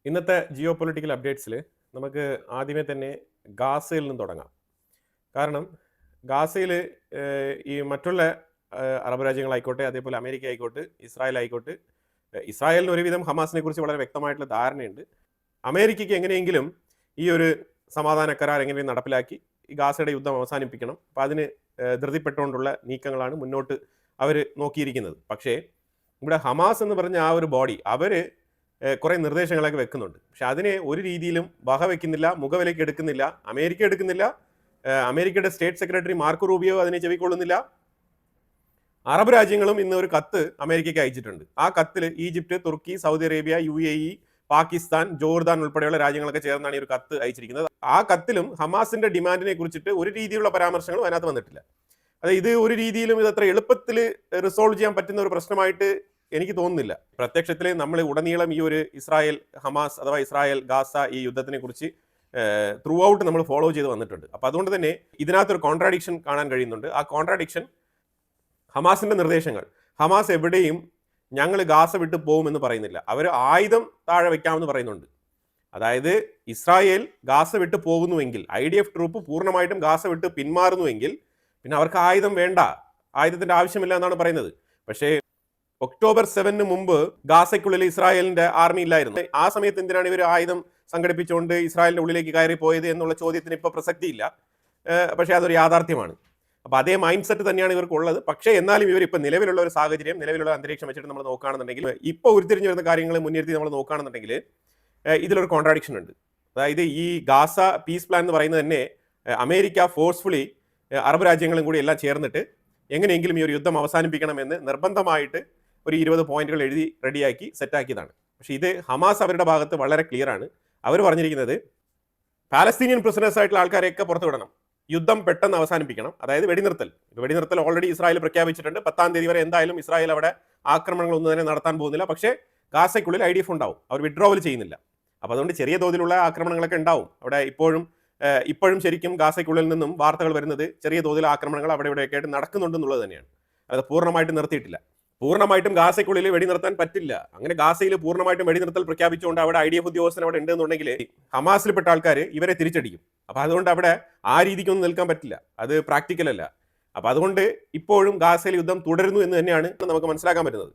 ഇന്നത്തെ geo political അപ്ഡേറ്റ്സിൽ നമുക്ക് ആദ്യമേ തന്നെ ഗാസയിൽ നിന്ന് തുടങ്ങാം. കാരണം ഗാസയിൽ ഈ മറ്റുള്ള അറബ് രാജ്യങ്ങളായിക്കോട്ടെ, അതേപോലെ അമേരിക്ക ആയിക്കോട്ടെ, ഇസ്രായേൽ ആയിക്കോട്ടെ, ഇസ്രായേലിന് ഒരുവിധം ഹമാസിനെ കുറിച്ച് വളരെ വ്യക്തമായിട്ടുള്ള ധാരണയുണ്ട്. അമേരിക്കയ്ക്ക് എങ്ങനെയെങ്കിലും ഈ ഒരു സമാധാന കരാർ എങ്ങനെയും നടപ്പിലാക്കി ഈ ഗാസയുടെ യുദ്ധം അവസാനിപ്പിക്കണം. അപ്പോൾ അതിന് ധൃതിപ്പെട്ടുകൊണ്ടുള്ള നീക്കങ്ങളാണ് മുന്നോട്ട് അവർ നോക്കിയിരിക്കുന്നത്. പക്ഷേ ഇവിടെ ഹമാസ് എന്ന് പറഞ്ഞ ആ ഒരു ബോഡി അവർ കുറേ നിർദ്ദേശങ്ങളൊക്കെ വെക്കുന്നുണ്ട്. പക്ഷെ അതിനെ ഒരു രീതിയിലും വകവെക്കുന്നില്ല, മുഖവിലേക്ക് എടുക്കുന്നില്ല. അമേരിക്ക എടുക്കുന്നില്ല, അമേരിക്കയുടെ സ്റ്റേറ്റ് സെക്രട്ടറി മാർക്കോ റൂബിയോ അതിനെ ചെവിക്കൊള്ളുന്നില്ല. അറബ് രാജ്യങ്ങളും ഇന്ന് ഒരു കത്ത് അമേരിക്കയ്ക്ക് അയച്ചിട്ടുണ്ട്. ആ കത്തിൽ ഈജിപ്റ്റ്, തുർക്കി, Saudi Arabia, UAE, Pakistan, Jordan ഉൾപ്പെടെയുള്ള രാജ്യങ്ങളൊക്കെ ചേർന്നാണ് ഈ ഒരു കത്ത് അയച്ചിരിക്കുന്നത്. ആ കത്തിലും ഹമാസിന്റെ ഡിമാൻഡിനെ കുറിച്ചിട്ട് ഒരു രീതിയിലുള്ള പരാമർശങ്ങളും അതിനകത്ത് വന്നിട്ടില്ല. അതായത് ഇത് ഒരു രീതിയിലും ഇതത്ര എളുപ്പത്തിൽ റിസോൾവ് ചെയ്യാൻ പറ്റുന്ന ഒരു പ്രശ്നമായിട്ട് എനിക്ക് തോന്നുന്നില്ല. പ്രത്യക്ഷത്തിൽ നമ്മൾ ഉടനീളം ഈ ഒരു ഇസ്രായേൽ ഹമാസ് അഥവാ ഇസ്രായേൽ ഗാസ ഈ യുദ്ധത്തിനെ കുറിച്ച് ത്രൂ ഔട്ട് നമ്മൾ ഫോളോ ചെയ്ത് വന്നിട്ടുണ്ട്. അപ്പോൾ അതുകൊണ്ട് തന്നെ ഇതിനകത്തൊരു കോൺട്രാഡിക്ഷൻ കാണാൻ കഴിയുന്നുണ്ട്. ആ കോൺട്രാഡിക്ഷൻ ഹമാസിന്റെ നിർദ്ദേശങ്ങൾ, ഹമാസ് എവിടെയും ഞങ്ങൾ ഗാസ വിട്ട് പോകുമെന്ന് പറയുന്നില്ല. അവർ ആയുധം താഴെ വെക്കാമെന്ന് പറയുന്നുണ്ട്. അതായത് ഇസ്രായേൽ ഗാസ വിട്ട് പോകുന്നുവെങ്കിൽ, IDF ട്രൂപ്പ് പൂർണ്ണമായിട്ടും ഗാസ വിട്ട് പിന്മാറുന്നുവെങ്കിൽ പിന്നെ അവർക്ക് ആയുധം വേണ്ട, ആയുധത്തിന്റെ ആവശ്യമില്ല എന്നാണ് പറയുന്നത്. പക്ഷേ ഒക്ടോബർ 7 മുമ്പ് ഗാസയ്ക്കുള്ളിൽ ഇസ്രായേലിന്റെ ആർമി ഇല്ലായിരുന്നു. ആ സമയത്ത് എന്തിനാണ് ഇവർ ആയുധം സംഘടിപ്പിച്ചുകൊണ്ട് ഇസ്രായേലിന്റെ ഉള്ളിലേക്ക് കയറി പോയത് എന്നുള്ള ചോദ്യത്തിന് ഇപ്പോൾ പ്രസക്തിയില്ല. പക്ഷേ അതൊരു യാഥാർത്ഥ്യമാണ്. അപ്പോൾ അതേ മൈൻഡ് സെറ്റ് തന്നെയാണ് ഇവർക്കുള്ളത്. പക്ഷേ എന്നാലും ഇവർ ഇപ്പോൾ നിലവിലുള്ള ഒരു സാഹചര്യം, നിലവിലുള്ള അന്തരീക്ഷം വെച്ചിട്ട് നമ്മൾ നോക്കുകയാണെന്നുണ്ടെങ്കിൽ, ഇപ്പോൾ ഉരുത്തിരിഞ്ഞു വരുന്ന കാര്യങ്ങൾ മുൻനിർത്തി നമ്മൾ നോക്കുകയാണെന്നുണ്ടെങ്കിൽ ഇതിലൊരു കോൺട്രാഡിക്ഷൻ ഉണ്ട്. അതായത് ഈ ഗാസ പീസ് പ്ലാൻ എന്ന് പറയുന്നത് തന്നെ അമേരിക്ക ഫോഴ്സ്ഫുള്ളി അറബ് രാജ്യങ്ങളും കൂടി എല്ലാം ചേർന്നിട്ട് എങ്ങനെയെങ്കിലും ഈ ഒരു യുദ്ധം അവസാനിപ്പിക്കണമെന്ന് നിർബന്ധമായിട്ട് ഒരു 20 പോയിന്റുകൾ എഴുതി റെഡിയാക്കി സെറ്റാക്കിയതാണ്. പക്ഷേ ഇത് ഹമാസ് അവരുടെ ഭാഗത്ത് വളരെ ക്ലിയർ ആണ്. അവർ പറഞ്ഞിരിക്കുന്നത് പാലസ്തീനിയൻ പ്രിസണേഴ്സ് ആയിട്ടുള്ള ആൾക്കാരെയൊക്കെ പുറത്തു വിടണം, യുദ്ധം പെട്ടെന്ന് അവസാനിപ്പിക്കണം, അതായത് വെടിനിർത്തൽ ഓൾറെഡി ഇസ്രായേൽ പ്രഖ്യാപിച്ചിട്ടുണ്ട്. 10-ാം തീയതി വരെ എന്തായാലും ഇസ്രായേൽ അവിടെ ആക്രമണങ്ങളൊന്നും തന്നെ നടത്താൻ പോകുന്നില്ല. പക്ഷേ ഗാസയ്ക്കുള്ളിൽ IDF ഉണ്ടാവും, അവർ വിഡ്രോവൽ ചെയ്യുന്നില്ല. അപ്പോൾ അതുകൊണ്ട് ചെറിയ തോതിലുള്ള ആക്രമണങ്ങളൊക്കെ ഉണ്ടാവും അവിടെ. ഇപ്പോഴും ശരിക്കും ഗാസയ്ക്കുള്ളിൽ നിന്നും വാർത്തകൾ വരുന്നത് ചെറിയ തോതിൽ ആക്രമണങ്ങൾ അവിടെ ഇവിടെയൊക്കെ ആയിട്ട് നടക്കുന്നുണ്ടെന്നുള്ളത് തന്നെയാണ്. അത് പൂർണ്ണമായിട്ടും നിർത്തിയിട്ടില്ല. പൂർണ്ണമായിട്ടും ഗാസയ്ക്കുള്ളിൽ വെടിനിർത്താൻ പറ്റില്ല. അങ്ങനെ ഗാസയിൽ പൂർണ്ണമായിട്ടും വെടിനിർത്തൽ പ്രഖ്യാപിച്ചുകൊണ്ട് അവിടെ IDF ഉദ്യോഗസ്ഥൻ അവിടെ ഉണ്ടെന്നുണ്ടെങ്കിൽ ഹമാസിൽപ്പെട്ട ആൾക്കാർ ഇവരെ തിരിച്ചടിക്കും. അപ്പോൾ അതുകൊണ്ട് അവിടെ ആ രീതിക്കൊന്നും നിൽക്കാൻ പറ്റില്ല, അത് പ്രാക്ടിക്കൽ അല്ല. അപ്പോൾ അതുകൊണ്ട് ഇപ്പോഴും ഗാസയിൽ യുദ്ധം തുടരുന്നു എന്ന് തന്നെയാണ് നമുക്ക് മനസ്സിലാക്കാൻ പറ്റുന്നത്.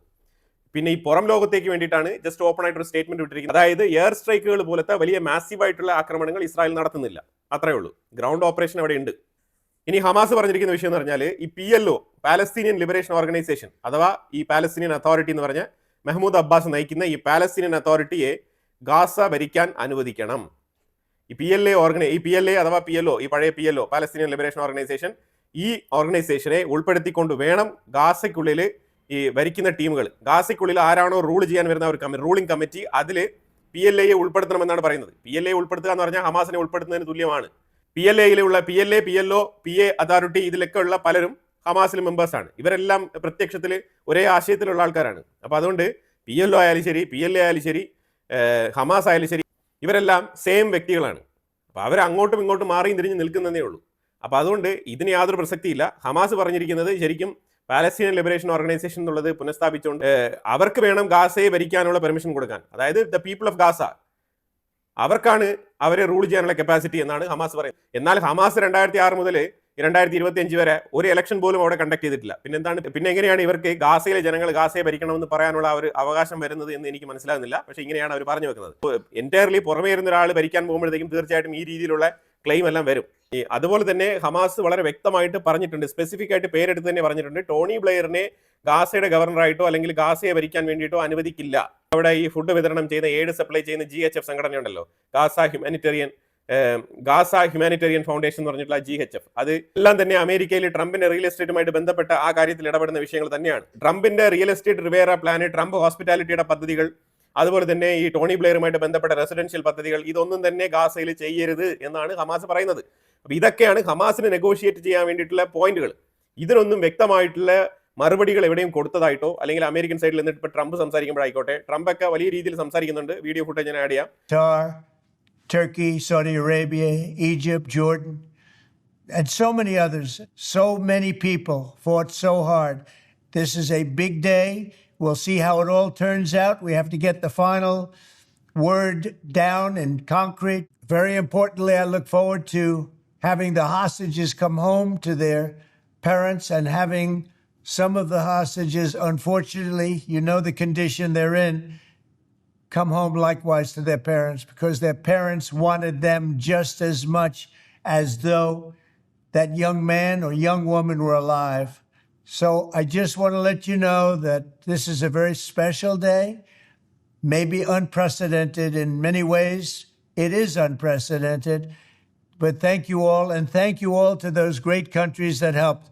പിന്നെ ഈ പുറം ലോകത്തേക്ക് വേണ്ടിയിട്ടാണ് ജസ്റ്റ് ഓപ്പൺ ആയിട്ടൊരു സ്റ്റേറ്റ്മെന്റ് വിട്ടിരിക്കുന്നത്. അതായത് എയർ സ്ട്രൈക്കുകൾ പോലത്തെ വലിയ മാസീവായിട്ടുള്ള ആക്രമണങ്ങൾ ഇസ്രായേൽ നടത്തുന്നില്ല, അത്രയേ ഉള്ളൂ. ഗ്രൗണ്ട് ഓപ്പറേഷൻ അവിടെ ഉണ്ട്. ഇനി ഹമാസ് പറഞ്ഞിരിക്കുന്ന വിഷയം എന്ന് പറഞ്ഞാൽ ഈ PLO, പാലസ്തീനിയൻ ലിബറേഷൻ ഓർഗനൈസേഷൻ അഥവാ ഈ പാലസ്തീനിയൻ അതോറിറ്റി എന്ന് പറഞ്ഞ മെഹ്മൂദ് അബ്ബാസ് നയിക്കുന്ന ഈ പാലസ്തീനിയൻ അതോറിറ്റിയെ ഗാസ ഭരിക്കാൻ അനുവദിക്കണം. ഈ PLA അഥവാ PLO, ഈ പഴയ PLO, പാലസ്തീനിയൻ ലിബറേഷൻ ഓർഗനൈസേഷൻ, ഈ ഓർഗനൈസേഷനെ ഉൾപ്പെടുത്തിക്കൊണ്ട് വേണം ഗാസയ്ക്കുള്ളിൽ ഈ ഭരിക്കുന്ന ടീമുകൾ, ഗാസയ്ക്കുള്ളിൽ ആരാണോ റൂൾ ചെയ്യാൻ വരുന്ന ഒരു റൂളിംഗ് കമ്മിറ്റി, അതിൽ PLAയെ ഉൾപ്പെടുത്തണമെന്നാണ് പറയുന്നത്. PLA ഉൾപ്പെടുത്തുക എന്ന് പറഞ്ഞാൽ ഹമാസിനെ ഉൾപ്പെടുത്തുന്നതിന് തുല്യമാണ്. PLAയിലുള്ള PLO, PA അതോറിറ്റി, ഇതിലൊക്കെ ഉള്ള പലരും ഹമാസിൽ മെമ്പേഴ്സാണ്. ഇവരെല്ലാം പ്രത്യക്ഷത്തിൽ ഒരേ ആശയത്തിലുള്ള ആൾക്കാരാണ്. അപ്പോൾ അതുകൊണ്ട് PLO ആയാലും ശരി, PLA ആയാലും ശരി, ഹമാസ് ആയാലും ശരി, ഇവരെല്ലാം സെയിം വ്യക്തികളാണ്. അപ്പോൾ അവർ അങ്ങോട്ടും ഇങ്ങോട്ടും മാറിയും തിരിഞ്ഞ് നിൽക്കുന്നതേ ഉള്ളൂ. അപ്പോൾ അതുകൊണ്ട് ഇതിന് യാതൊരു പ്രസക്തിയില്ല. ഹമാസ് പറഞ്ഞിരിക്കുന്നത് ശരിക്കും പാലസ്തീനിയൻ ലിബറേഷൻ ഓർഗനൈസേഷൻ എന്നുള്ളത് പുനഃസ്ഥാപിച്ചുകൊണ്ട് അവർക്ക് വേണം ഗാസയെ ഭരിക്കാനുള്ള പെർമിഷൻ കൊടുക്കാൻ. അതായത് ദ പീപ്പിൾ ഓഫ് ഗാസ, അവർക്കാണ് അവരെ റൂൾ ചെയ്യാനുള്ള കപ്പാസിറ്റി എന്നാണ് ഹമാസ് പറയുന്നത്. എന്നാൽ ഹമാസ് 2006 മുതൽ 2025 വരെ ഒരു ഇലക്ഷൻ പോലും അവിടെ കണ്ടക്ട് ചെയ്തിട്ടില്ല. പിന്നെ എങ്ങനെയാണ് ഇവർക്ക് ഗാസയിലെ ജനങ്ങൾ ഗാസയെ ഭരിക്കണമെന്ന് പറയാനുള്ള ഒരു അവകാശം വരുന്നത് എന്ന് എനിക്ക് മനസ്സിലാകുന്നില്ല. പക്ഷേ ഇങ്ങനെയാണ് അവർ പറഞ്ഞു വെക്കുന്നത്. എൻറ്റയർലി പുറമേ ഇരുന്ന ഒരാൾ ഭരിക്കാൻ പോകുമ്പോഴത്തേക്കും തീർച്ചയായിട്ടും ഈ രീതിയിലുള്ള ക്ലെയിം എല്ലാം വരും. അതുപോലെ തന്നെ ഹമാസ് വളരെ വ്യക്തമായിട്ട് പറഞ്ഞിട്ടുണ്ട്, സ്പെസിഫിക് ആയിട്ട് പേരെടുത്ത് തന്നെ പറഞ്ഞിട്ടുണ്ട്, ടോണി ബ്ലെയറിനെ ഗാസയുടെ ഗവർണറായിട്ടോ അല്ലെങ്കിൽ ഗാസയെ ഭരിക്കാൻ വേണ്ടിയിട്ടോ അനുവദിക്കില്ല. അവിടെ ഈ ഫുഡ് വിതരണം ചെയ്യുന്ന, എയ്ഡ് സപ്ലൈ ചെയ്യുന്ന GHF സംഘടനയുണ്ടല്ലോ, ഗാസ ഹ്യൂമാനിറ്റേറിയൻ ഫൗണ്ടേഷൻ എന്ന് പറഞ്ഞിട്ടുള്ള GHF, അത് എല്ലാം തന്നെ അമേരിക്കയിൽ ട്രംപിന്റെ റിയൽ എസ്റ്റേറ്റുമായിട്ട് ബന്ധപ്പെട്ട ആ കാര്യത്തിൽ ഇടപെടുന്ന വിഷയങ്ങൾ തന്നെയാണ്. ട്രംപിന്റെ real estate riviera plan, Trump ഹോസ്പിറ്റാലിറ്റിയുടെ പദ്ധതികൾ, അതുപോലെ തന്നെ ഈ ടോണി ബ്ലെയറുമായിട്ട് ബന്ധപ്പെട്ട റെസിഡൻഷ്യൽ പദ്ധതികൾ, ഇതൊന്നും തന്നെ ഗാസയിൽ ചെയ്യരുത് എന്നാണ് ഹമാസ് പറയുന്നത്. അപ്പോൾ ഇതൊക്കെയാണ് ഹമാസിന് നെഗോഷിയേറ്റ് ചെയ്യാൻ വേണ്ടിയിട്ടുള്ള പോയിന്റുകൾ. ഇതിനൊന്നും വ്യക്തമായിട്ടുള്ള മറുപടികൾ എവിടെയും കൊടുത്തതായിട്ടോ അല്ലെങ്കിൽ അമേരിക്കൻ സൈഡിൽ നിന്നിട്ട് ഇപ്പോൾ ട്രംപ് സംസാരിക്കുമ്പോഴായിക്കോട്ടെ, ട്രംപ് ഒക്കെ വലിയ രീതിയിൽ സംസാരിക്കുന്നുണ്ട്. വീഡിയോ ഫുട്ടേജ് ഞാൻ ആഡ് ചെയ്യാം. Turkey, Saudi Arabia, Egypt, Jordan, and so many others. So many people fought so hard. This is a big day. We'll see how it all turns out. We have to get the final word down in concrete. Very importantly, I look forward to having the hostages come home to their parents and having some of the hostages, unfortunately, you know the condition they're in, come home likewise to their parents, because their parents wanted them just as much as though that young man or young woman were alive. So I just want to let you know that this is a very special day, maybe unprecedented in many ways. It is unprecedented, but thank you all, and thank you all to those great countries that helped.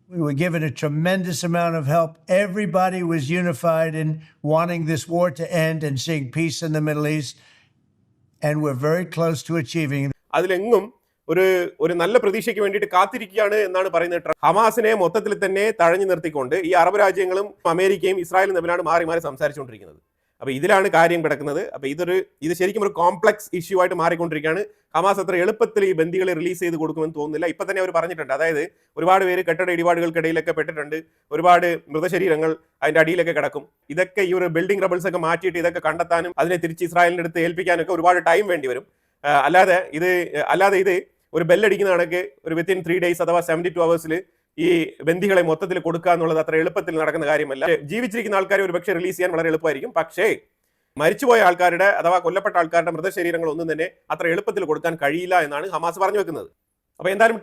We were given a tremendous amount of help. Everybody was unified in wanting this war to end and seeing peace in the Middle East, and we're very close to achieving. അതിലെങ്ങും ഒരു നല്ല പ്രതീക്ഷയ്ക്ക് വേണ്ടിയിട്ട് കാത്തിരിക്കുകയാണ് എന്നാണ് പറയുന്നത്. ഹമാസിനെ മൊത്തത്തിൽ തന്നെ തഴഞ്ഞു നിർത്തിക്കൊണ്ട് ഈ അറബ് രാജ്യങ്ങളും അമേരിക്കയും ഇസ്രായേലും തമ്മിലാണ് മാറി മാറി സംസാരിച്ചുകൊണ്ടിരിക്കുന്നത്. അപ്പോൾ ഇതിലാണ് കാര്യം കിടക്കുന്നത്. അപ്പോൾ ഇത് ശരിക്കും ഒരു കോംപ്ലക്സ് ഇഷ്യൂ ആയിട്ട് മാറിക്കൊണ്ടിരിക്കുകയാണ്. ഹമാസ് അത്ര എളുപ്പത്തിൽ ഈ ബന്ദികളെ റിലീസ് ചെയ്ത് കൊടുക്കുമെന്ന് തോന്നുന്നില്ല. ഇപ്പം തന്നെ അവർ പറഞ്ഞിട്ടുണ്ട്, അതായത് ഒരുപാട് പേര് കെട്ടിട ഇടിപാടുകൾക്കിടയിലൊക്കെ പെട്ടിട്ടുണ്ട്, ഒരുപാട് മൃതശരീരങ്ങൾ അതിൻ്റെ അടിയിലൊക്കെ കിടക്കും. ഇതൊക്കെ ഈ ഒരു ബിൽഡിംഗ് റബിൾസ് ഒക്കെ മാറ്റിയിട്ട് ഇതൊക്കെ കണ്ടെത്താനും അതിനെ തിരിച്ച് ഇസ്രായേലിൻ്റെ അടുത്ത് ഏൽപ്പിക്കാനൊക്കെ ഒരുപാട് ടൈം വേണ്ടി വരും. അല്ലാതെ ഇത് ഒരു ബെല്ലടിക്കുന്ന കണക്ക് ഒരു വിത്തിൻ 3 days അഥവാ 72 hours ഈ ബന്ദികളെ മൊത്തത്തിൽ കൊടുക്കുക എന്നുള്ളത് അത്ര എളുപ്പത്തിൽ നടക്കുന്ന കാര്യമല്ല. ജീവിച്ചിരിക്കുന്ന ആൾക്കാരെ ഒരു പക്ഷേ റിലീസ് ചെയ്യാൻ വളരെ എളുപ്പമായിരിക്കും. പക്ഷേ മരിച്ചുപോയ ആൾക്കാരുടെ അഥവാ കൊല്ലപ്പെട്ട ആൾക്കാരുടെ മൃതശരീരങ്ങൾ ഒന്നും തന്നെ അത്ര എളുപ്പത്തിൽ കൊടുക്കാൻ കഴിയില്ല എന്നാണ് ഹമാസ് പറഞ്ഞു വെക്കുന്നത്. അപ്പോൾ എന്തായാലും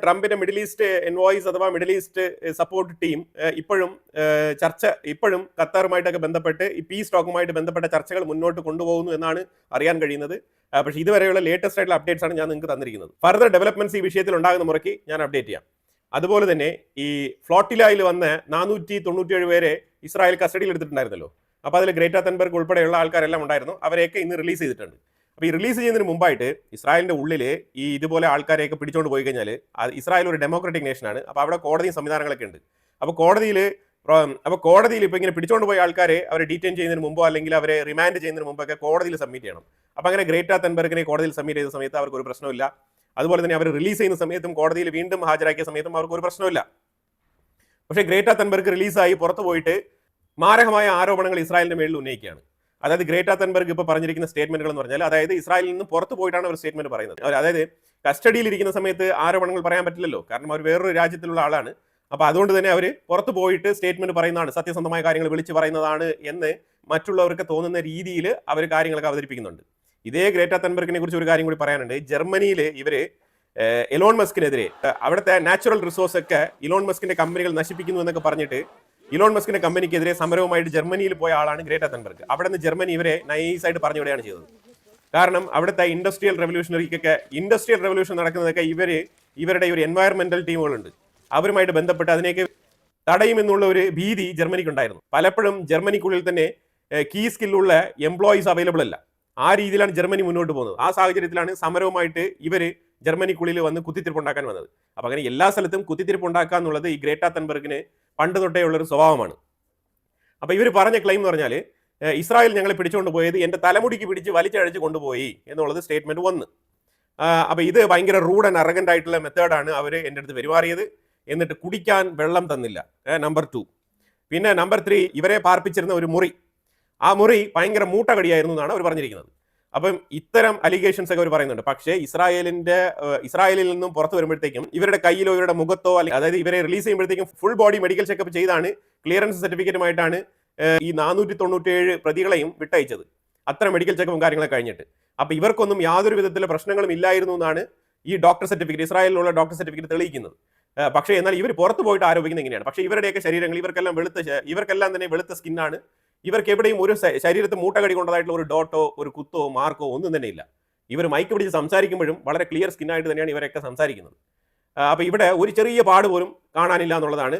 ട്രംപിന്റെ മിഡിൽ ഈസ്റ്റ് എൻവോയ്സ് അഥവാ മിഡിൽ ഈസ്റ്റ് സപ്പോർട്ട് ടീം ഇപ്പോഴും ഖത്തറുമായിട്ടൊക്കെ ബന്ധപ്പെട്ട് ഈ പീസ് ടോക്കുമായിട്ട് ബന്ധപ്പെട്ട ചർച്ചകൾ മുന്നോട്ട് കൊണ്ടുപോകുന്നു എന്നാണ് അറിയാൻ കഴിയുന്നത്. പക്ഷേ ഇതുവരെയുള്ള ലേറ്റസ്റ്റ് ആയിട്ടുള്ള അപ്ഡേറ്റ്സ് ആണ് ഞാൻ നിങ്ങൾക്ക് തന്നിരിക്കുന്നത്. ഫർദർ ഡെവലപ്മെന്റ്സ് ഈ വിഷയത്തിൽ ഉണ്ടാകുന്ന മുറയ്ക്ക് ഞാൻ അപ്ഡേറ്റ് ചെയ്യാം. അതുപോലെ തന്നെ ഈ ഫ്ലോട്ടിലായിൽ വന്ന് 497 പേരെ ഇസ്രായേൽ കസ്റ്റഡിയിൽ എടുത്തിട്ടുണ്ടായിരുന്നല്ലോ. അപ്പോൾ അതിൽ ഗ്രേറ്റ തൻബർഗ് ഉൾപ്പെടെയുള്ള ആൾക്കാരെല്ലാം ഉണ്ടായിരുന്നു. അവരെയൊക്കെ ഇന്ന് റിലീസ് ചെയ്തിട്ടുണ്ട്. അപ്പോൾ ഈ റിലീസ് ചെയ്യുന്നതിന് മുമ്പായിട്ട് ഇസ്രായേലിന്റെ ഉള്ളിൽ ഈ ഇതുപോലെ ആൾക്കാരെയൊക്കെ പിടിച്ചുകൊണ്ട് പോയി കഴിഞ്ഞാൽ ഇസ്രായേൽ ഒരു ഡെമോക്രാറ്റിക് നേഷനാണ്. അപ്പോൾ അവിടെ കോടതിയും സംവിധാനങ്ങളൊക്കെ ഉണ്ട്. അപ്പോൾ കോടതിയിൽ ഇപ്പോൾ ഇങ്ങനെ പിടിച്ചുകൊണ്ട് പോയ ആൾക്കാരെ അവരെ ഡീറ്റെയിൻ ചെയ്യുന്നതിന് മുമ്പോ അല്ലെങ്കിൽ അവരെ റിമാൻഡ് ചെയ്യുന്നതിന് മുമ്പൊക്കെ കോടതിയിൽ സബ്മിറ്റ് ചെയ്യണം. അപ്പോൾ അങ്ങനെ ഗ്രേറ്റ തൻബർഗിനെ കോടതിയിൽ സബ്മിറ്റ് ചെയ്ത സമയത്ത് അവർക്ക് ഒരു പ്രശ്നമില്ല. അതുപോലെ തന്നെ അവർ റിലീസ് ചെയ്യുന്ന സമയത്തും കോടതിയിൽ വീണ്ടും ഹാജരാക്കിയ സമയത്തും അവർക്ക് ഒരു പ്രശ്നമില്ല. പക്ഷേ ഗ്രേറ്റ തൻബർഗ് റിലീസായി പുറത്തു പോയിട്ട് മാരകമായ ആരോപണങ്ങൾ ഇസ്രായേലിന്റെ മേളിൽ ഉന്നയിക്കുകയാണ്. അതായത് ഗ്രേറ്റ തൻബർഗ് ഇപ്പോൾ പറഞ്ഞിരിക്കുന്ന സ്റ്റേറ്റ്മെന്റുകൾ എന്ന് പറഞ്ഞാൽ, അതായത് ഇസ്രായേലിൽ നിന്ന് പുറത്തു പോയിട്ടാണ് അവർ സ്റ്റേറ്റ്മെന്റ് പറയുന്നത്. അതായത് കസ്റ്റഡിയിൽ ഇരിക്കുന്ന സമയത്ത് ആരോപണങ്ങൾ പറയാൻ പറ്റില്ലല്ലോ, കാരണം അവർ വേറൊരു രാജ്യത്തിലുള്ള ആളാണ്. അപ്പോൾ അതുകൊണ്ട് തന്നെ അവർ പുറത്തു പോയിട്ട് സ്റ്റേറ്റ്മെന്റ് പറയുന്നതാണ്, സത്യസന്ധമായ കാര്യങ്ങൾ വിളിച്ചു പറയുന്നതാണ് എന്ന് മറ്റുള്ളവർക്ക് തോന്നുന്ന രീതിയിൽ അവർ കാര്യങ്ങളൊക്കെ അവതരിപ്പിക്കുന്നുണ്ട്. ഇതേ ഗ്രേറ്റ തൻബർഗിനെ കുറിച്ച് ഒരു കാര്യം കൂടി പറയാനുണ്ട്. ജർമ്മനിയിൽ ഇവര് ഇലോൺ മസ്കിനെതിരെ അവിടുത്തെ നാച്ചുറൽ റിസോഴ്സ് ഒക്കെ ഇലോൺ മസ്കിന്റെ കമ്പനികൾ നശിപ്പിക്കുന്നു എന്നൊക്കെ പറഞ്ഞിട്ട് ഇലോൺ മസ്കിന്റെ കമ്പനിക്കെതിരെ സമരവുമായിട്ട് ജർമ്മനിയിൽ പോയ ആളാണ് ഗ്രേറ്റ തൻബർഗ്. അവിടെ നിന്ന് ജർമ്മനി ഇവരെ നൈസായിട്ട് പറഞ്ഞുവിടുകയാണ് ചെയ്തത്. കാരണം അവിടുത്തെ ഇൻഡസ്ട്രിയൽ റെവല്യൂഷൻ നടക്കുന്നതൊക്കെ ഇവരുടെ ഒരു എൻവയറമെന്റൽ ടീമുകളുണ്ട്, അവരുമായിട്ട് ബന്ധപ്പെട്ട് അതിനെയൊക്കെ തടയുമെന്നുള്ള ഒരു ഭീതി ജർമ്മനിക്കുണ്ടായിരുന്നു. പലപ്പോഴും ജർമ്മനിക്കുള്ളിൽ തന്നെ കീ സ്കില്ലുള്ള എംപ്ലോയീസ് അവൈലബിൾ അല്ല. ആ രീതിയിലാണ് ജർമ്മനി മുന്നോട്ട് പോകുന്നത്. ആ സാഹചര്യത്തിലാണ് സമരവുമായിട്ട് ഇവര് ജർമ്മനിക്കുള്ളിൽ വന്ന് കുത്തിത്തിരിപ്പുണ്ടാക്കാൻ വന്നത്. അപ്പം അങ്ങനെ എല്ലാ സ്ഥലത്തും കുത്തിത്തിരിപ്പുണ്ടാക്കുക എന്നുള്ളത് ഈ ഗ്രേറ്റ തൻബർഗിന് പണ്ട് തൊട്ടേ ഉള്ളൊരു സ്വഭാവമാണ്. അപ്പോൾ ഇവർ പറഞ്ഞ ക്ലെയിം എന്ന് പറഞ്ഞാൽ, ഇസ്രായേൽ ഞങ്ങളെ പിടിച്ചുകൊണ്ട് പോയത് എൻ്റെ തലമുടിക്ക് പിടിച്ച് വലിച്ചഴച്ച് കൊണ്ടുപോയി എന്നുള്ളത് സ്റ്റേറ്റ്മെന്റ് 1. അപ്പോൾ ഇത് ഭയങ്കര റൂഡ് ആൻഡ് അറഗന്റ് ആയിട്ടുള്ള മെത്തേഡാണ് അവർ എൻ്റെ അടുത്ത് പെരുമാറിയത്. എന്നിട്ട് കുടിക്കാൻ വെള്ളം തന്നില്ല. നമ്പർ 2. പിന്നെ നമ്പർ 3, ഇവരെ പാർപ്പിച്ചിരുന്ന ഒരു മുറി, ആ മുറി ഭയങ്കര മൂട്ടകടിയായിരുന്നു എന്നാണ് അവർ പറഞ്ഞിരിക്കുന്നത്. അപ്പം ഇത്തരം അലിഗേഷൻസ് ഒക്കെ അവർ പറയുന്നുണ്ട്. പക്ഷേ ഇസ്രായേലിൽ നിന്നും പുറത്തു വരുമ്പോഴത്തേക്കും ഇവരുടെ കയ്യിലോ ഇവരുടെ മുഖത്തോ, അതായത് ഇവരെ റിലീസ് ചെയ്യുമ്പോഴത്തേക്കും ഫുൾ ബോഡി മെഡിക്കൽ ചെക്കപ്പ് ചെയ്താണ് ക്ലിയറൻസ് സർട്ടിഫിക്കറ്റുമായിട്ടാണ് ഈ 497 പ്രതികളെയും വിട്ടയച്ചത്. അത്ര മെഡിക്കൽ ചെക്കപ്പും കാര്യങ്ങളൊക്കെ കഴിഞ്ഞിട്ട്. അപ്പോൾ ഇവർക്കൊന്നും യാതൊരു വിധത്തിലുള്ള പ്രശ്നങ്ങളും ഇല്ലായിരുന്നു എന്നാണ് ഈ ഡോക്ടർ സർട്ടിഫിക്കറ്റ്, ഇസ്രായേലിലുള്ള ഡോക്ടർ സർട്ടിഫിക്കറ്റ് തെളിയിക്കുന്നത്. പക്ഷേ എന്നാൽ ഇവർ പുറത്തു പോയിട്ട് ആരോപിക്കുന്നത് എങ്ങനെയാണ്? പക്ഷേ ഇവരുടെയൊക്കെ ശരീരങ്ങൾ ഇവർക്കെല്ലാം തന്നെ വെളുത്ത സ്കിന്നാണ്. ഇവർക്ക് എവിടെയും ഒരു ശരീരത്തിൽ മൂട്ടകടി കൊണ്ടതായിട്ടുള്ള ഒരു ഡോട്ടോ ഒരു കുത്തോ മാർക്കോ ഒന്നും തന്നെ ഇല്ല. ഇവർ മൈക്ക് പിടിച്ച് സംസാരിക്കുമ്പോഴും വളരെ ക്ലിയർ സ്കിന്നായിട്ട് തന്നെയാണ് ഇവരൊക്കെ സംസാരിക്കുന്നത്. അപ്പോൾ ഇവിടെ ഒരു ചെറിയ പാട് പോലും കാണാനില്ല എന്നുള്ളതാണ്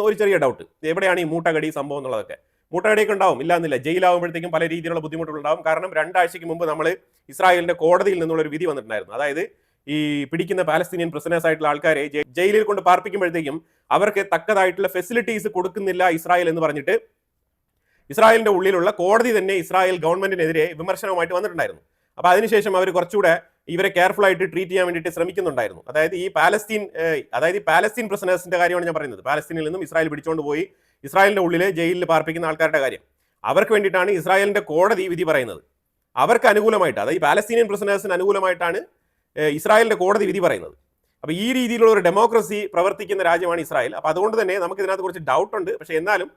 ഒരു ചെറിയ ഡൗട്ട്. എവിടെയാണ് ഈ മൂട്ടകടി സംഭവം എന്നുള്ളതൊക്കെ? മൂട്ടകടിയൊക്കെ ഉണ്ടാവും, ഇല്ല എന്നില്ല. ജയിലാവുമ്പോഴത്തേക്കും പല രീതിയിലുള്ള ബുദ്ധിമുട്ടുകളുണ്ടാവും. കാരണം 2 ആഴ്ചയ്ക്ക് മുമ്പ് നമ്മൾ ഇസ്രായേലിന്റെ കോടതിയിൽ നിന്നുള്ളൊരു വിധി വന്നിട്ടുണ്ടായിരുന്നു. അതായത് ഈ പിടിക്കുന്ന പാലസ്തീനിയൻ പ്രിസണേഴ്സ് ആയിട്ടുള്ള ആൾക്കാരെ ജയിലിൽ കൊണ്ട് പാർപ്പിക്കുമ്പോഴത്തേക്കും അവർക്ക് തക്കതായിട്ടുള്ള ഫെസിലിറ്റീസ് കൊടുക്കുന്നില്ല ഇസ്രായേൽ എന്ന് പറഞ്ഞിട്ട് ഇസ്രായേലിന്റെ ഉള്ളിലുള്ള കോടതി തന്നെ ഇസ്രായേൽ ഗവൺമെന്റിനെതിരെ വിമർശനവുമായിട്ട് വന്നിട്ടുണ്ടായിരുന്നു. അപ്പോൾ അതിനുശേഷം അവർ കുറച്ചുകൂടെ ഇവരെ കെയർഫുൾ ആയിട്ട് ട്രീറ്റ് ചെയ്യാൻ വേണ്ടിയിട്ട് ശ്രമിക്കുന്നുണ്ടായിരുന്നു. അതായത് ഈ പാലസ്തീൻ പ്രിസണേഴ്സിന്റെ കാര്യമാണ് ഞാൻ പറയുന്നത്. പാലസ്തീനിൽ നിന്നും ഇസ്രായേൽ പിടിച്ചുകൊണ്ട് പോയി ഇസ്രായേലിന്റെ ഉള്ളിൽ ജയിലിൽ പാർപ്പിക്കുന്ന ആൾക്കാരുടെ കാര്യം. അവർക്ക് വേണ്ടിയിട്ടാണ് ഇസ്രായേലിന്റെ കോടതി വിധി പറയുന്നത്. അവർക്ക് അനുകൂലമായിട്ട്, അതായത് ഈ പാലസ്തീനിയൻ പ്രിസണേഴ്സിന് അനുകൂലമായിട്ടാണ് ഇസ്രായേലിന്റെ കോടതി വിധി പറയുന്നത്. അപ്പോൾ ഈ രീതിയിലുള്ള ഒരു ഡെമോക്രസി പ്രവർത്തിക്കുന്ന രാജ്യമാണ് ഇസ്രായേൽ. അപ്പോൾ അതുകൊണ്ട് തന്നെ നമുക്ക് ഇതിനകത്ത് കുറച്ച് ഡൗട്ട് ഉണ്ട്. പക്ഷേ എന്നാലും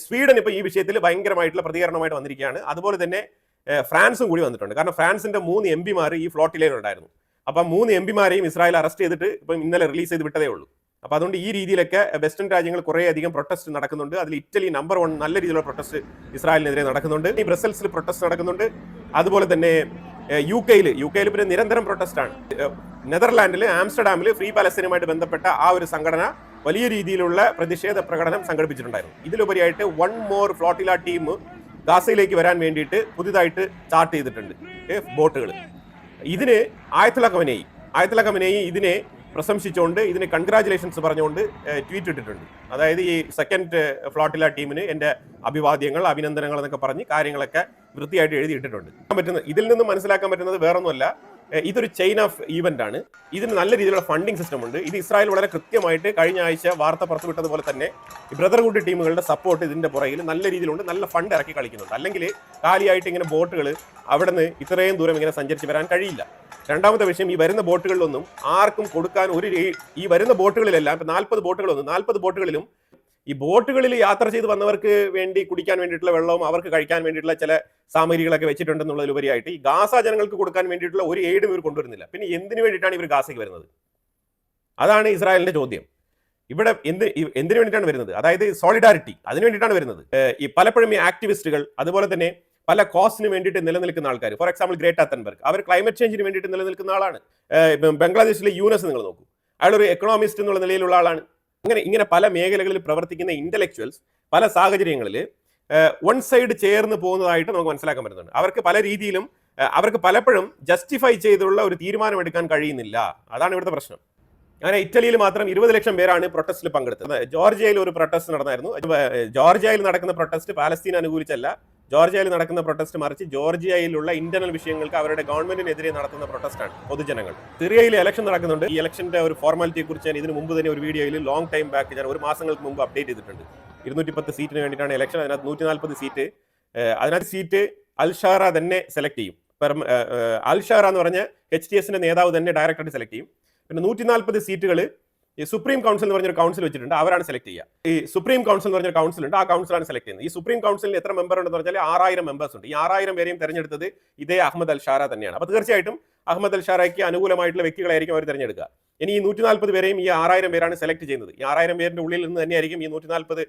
സ്വീഡൻ ഇപ്പോൾ ഈ വിഷയത്തിൽ ഭയങ്കരമായിട്ടുള്ള പ്രതികരണമായിട്ട് വന്നിരിക്കുകയാണ്. അതുപോലെ തന്നെ ഫ്രാൻസും കൂടി വന്നിട്ടുണ്ട്. കാരണം ഫ്രാൻസിന്റെ 3 MP ഈ ഫ്ലോട്ടിലേനുണ്ടായിരുന്നു. അപ്പം 3 MP ഇസ്രായേൽ അറസ്റ്റ് ചെയ്തിട്ട് ഇപ്പം ഇന്നലെ റിലീസ് ചെയ്ത് വിട്ടതേ ഉള്ളൂ. അപ്പോൾ അതുകൊണ്ട് ഈ രീതിയിലൊക്കെ വെസ്റ്റേൺ രാജ്യങ്ങൾ കുറേ അധികം പ്രൊട്ടസ്റ്റ് നടക്കുന്നുണ്ട്. അതിൽ ഇറ്റലി നമ്പർ 1 നല്ല രീതിയിലുള്ള പ്രൊട്ടസ്റ്റ് ഇസ്രായേലിനെതിരെ നടക്കുന്നുണ്ട്. ഈ ബ്രസൽസിൽ പ്രൊട്ടസ്റ്റ് നടക്കുന്നുണ്ട്. അതുപോലെ തന്നെ യു കെയിൽ പിന്നെ നിരന്തരം പ്രൊട്ടസ്റ്റാണ്. നെതർലാൻഡിൽ ആംസ്റ്റർഡാമിൽ ഫ്രീ പാലസ്തീനുമായിട്ട് ബന്ധപ്പെട്ട ആ ഒരു സംഘടന വലിയ രീതിയിലുള്ള പ്രതിഷേധ പ്രകടനം സംഘടിപ്പിച്ചിട്ടുണ്ടായിരുന്നു. ഇതിലുപരിയായിട്ട് 1 മോർ ഫ്ലോട്ടില ടീം ഗാസയിലേക്ക് വരാൻ വേണ്ടിയിട്ട് പുതിയതായിട്ട് ചാർട്ട് ചെയ്തിട്ടുണ്ട് ബോട്ടുകൾ. ഇതിന് ആയത്തുള്ള ഖമനേയി ഇതിനെ പ്രശംസിച്ചുകൊണ്ട്, ഇതിന് കൺഗ്രാജുലേഷൻസ് പറഞ്ഞുകൊണ്ട് ട്വീറ്റ് ഇട്ടിട്ടുണ്ട്. അതായത് ഈ സെക്കൻഡ് ഫ്ലോട്ടില ടീമിന് എൻ്റെ അഭിനന്ദനങ്ങൾ എന്നൊക്കെ പറഞ്ഞ് കാര്യങ്ങളൊക്കെ വൃത്തിയായിട്ട് എഴുതിയിട്ടിട്ടുണ്ട്. ഇതിൽ നിന്നും മനസ്സിലാക്കാൻ പറ്റുന്നത് വേറൊന്നുമല്ല, ഇതൊരു ചെയിൻ ഓഫ് ഈവന്റ് ആണ്. ഇതിന് നല്ല രീതിയിലുള്ള ഫണ്ടിങ് സിസ്റ്റം ഉണ്ട്. ഇത് ഇസ്രായേൽ വളരെ കൃത്യമായിട്ട് കഴിഞ്ഞ ആഴ്ച വാർത്ത പുറത്തുവിട്ടതുപോലെ തന്നെ ഈ ബ്രദർഹുഡ് ടീമുകളുടെ സപ്പോർട്ട് ഇതിന്റെ പുറകിൽ നല്ല രീതിയിലുണ്ട്. നല്ല ഫണ്ട് ഇറക്കി കളിക്കുന്നുണ്ട്. അല്ലെങ്കിൽ കാലിയായിട്ട് ഇങ്ങനെ ബോട്ടുകൾ അവിടെ നിന്ന് ഇത്രയും ദൂരം ഇങ്ങനെ സഞ്ചരിച്ച് വരാൻ കഴിയില്ല. രണ്ടാമത്തെ വിഷയം, ഈ വരുന്ന ബോട്ടുകളിലൊന്നും ആർക്കും കൊടുക്കാൻ ഈ വരുന്ന ബോട്ടുകളിലെല്ലാം ഇപ്പം 40 ബോട്ടുകളൊന്നും 40 ബോട്ടുകളിലും ഈ ബോട്ടുകളിൽ യാത്ര ചെയ്ത് വന്നവർക്ക് വേണ്ടി കുടിക്കാൻ വേണ്ടിയിട്ടുള്ള വെള്ളവും അവർക്ക് കഴിക്കാൻ വേണ്ടിയിട്ടുള്ള ചില സാമഗ്രികളൊക്കെ വെച്ചിട്ടുണ്ടെന്നുള്ളതിലുപരിയായിട്ട് ഈ ഗാസ ജനങ്ങൾക്ക് കൊടുക്കാൻ വേണ്ടിയിട്ടുള്ള ഒരു എയ്ഡും ഇവർ കൊണ്ടുവരുന്നില്ല. പിന്നെ എന്തിനു വേണ്ടിയിട്ടാണ് ഇവർ ഗാസയ്ക്ക് വരുന്നത്? അതാണ് ഇസ്രായേലിന്റെ ചോദ്യം. ഇവിടെ എന്തിനു വേണ്ടിയിട്ടാണ് വരുന്നത്? അതായത് സോളിഡാരിറ്റി, അതിനു വേണ്ടിയിട്ടാണ് വരുന്നത്. ഈ പലപ്പോഴും ഈ ആക്ടിവിസ്റ്റുകൾ, അതുപോലെ തന്നെ പല കോസിന് വേണ്ടിയിട്ട് നിലനിൽക്കുന്ന ആൾക്കാർ, ഫോർ എക്സാമ്പിൾ ഗ്രേറ്റ തൻബർഗ്, അവർ ക്ലൈമറ്റ് ചേഞ്ചിന് വേണ്ടിയിട്ട് നിലനിൽക്കുന്ന ആളാണ്. ബംഗ്ലാദേശിലെ യൂനസ് നിങ്ങൾ നോക്കൂ, അയാളൊരു എക്കണോമിസ്റ്റ് എന്നുള്ള നിലയിലുള്ള ആളാണ്. ഇങ്ങനെ പല മേഖലകളിൽ പ്രവർത്തിക്കുന്ന ഇന്റലക്ച്വൽസ് പല സാഹചര്യങ്ങളിൽ വൺ സൈഡ് ചേർന്ന് പോകുന്നതായിട്ട് നമുക്ക് മനസ്സിലാക്കാൻ പറ്റുന്നുണ്ട്. അവർക്ക് പല രീതിയിലും അവർക്ക് പലപ്പോഴും ജസ്റ്റിഫൈ ചെയ്തുള്ള ഒരു തീരുമാനം എടുക്കാൻ കഴിയുന്നില്ല. അതാണ് ഇവിടുത്തെ പ്രശ്നം. അങ്ങനെ ഇറ്റലിയിൽ മാത്രം 20 ലക്ഷം പേരാണ് പ്രൊട്ടസ്റ്റിൽ പങ്കെടുത്തത്. ജോർജിയയിൽ ഒരു പ്രൊട്ടസ്റ്റ് നടന്നായിരുന്നു. ജോർജിയയിൽ നടക്കുന്ന പ്രൊട്ടസ്റ്റ് പാലസ്തീൻ അനുകൂലിച്ചല്ല. ജോർജിയയിൽ നടക്കുന്ന പ്രൊട്ടസ്റ്റ് മറിച്ച് ജോർജിയയിലുള്ള ഇന്റർണൽ വിഷയങ്ങൾക്ക് അവരുടെ ഗവൺമെന്റിനെതിരെ നടത്തുന്ന പ്രൊട്ടസ്റ്റാണ് പൊതുജനങ്ങൾ. സിറിയയിൽ ഇലക്ഷൻ നടക്കുന്നുണ്ട്. ഈ ഇലക്ഷന്റെ ഒരു ഫോർമാലിറ്റിയെ കുറിച്ച് ഞാൻ ഇതിന് മുമ്പ് തന്നെ ഒരു വീഡിയോയിൽ ലോങ് ടൈം ബാക്ക് ഞാൻ 1 മാസങ്ങൾക്ക് മുമ്പ് അപ്ഡേറ്റ് ചെയ്തിട്ടുണ്ട്. 210 സീറ്റിന് വേണ്ടിയിട്ടാണ് ഇലക്ഷൻ. അതിനകത്ത് 140 സീറ്റ്, അതിനകത്ത് സീറ്റ് അൽഷാറ തന്നെ സെലക്ട് ചെയ്യും. അൽഷാറ എന്ന് പറഞ്ഞ HTS നേതാവ് തന്നെ ഡയറക്ടറായിട്ട് സെലക്ട് ചെയ്യും. പിന്നെ 140 സീറ്റുകൾ ഈ സുപ്രീം കൗൺസിൽ എന്ന് പറഞ്ഞൊരു കൗൺസിൽ വെച്ചിട്ടുണ്ട്, അവരാണ് സെലക്ട് ചെയ്യുക. ഈ സുപ്രീം കൗൺസിൽ എന്ന് പറഞ്ഞൊരു കൗൺസിൽ ഉണ്ട്, ആ കൗൺസിലാണ് സെലക്ട് ചെയ്യുന്നത്. ഈ സുപ്രീം കൗൺസിലിൽ എത്ര മെമ്പർ ഉണ്ടെന്ന് പറഞ്ഞാൽ 6000 മെമ്പേഴ്സ് ഉണ്ട്. ഈ 6000 പേരെയും തെരഞ്ഞെടുത്തത് ഇതേ അഹമ്മദ് അൽഷാറ തന്നെയാണ്. അപ്പോൾ തീർച്ചയായിട്ടും അഹമ്മദ് അൽഷാറയ്ക്ക് അനുകൂലമായിട്ടുള്ള വ്യക്തികളായിരിക്കും അവർ തെരഞ്ഞെടുക്കുക. ഇനി ഈ 140 പേരെയും ഈ 6000 പേരാണ് സെലക്ട് ചെയ്യുന്നത്. ഈ 6000 പേരിന്റെ ഉള്ളിൽ നിന്ന് തന്നെയായിരിക്കും ഈ 140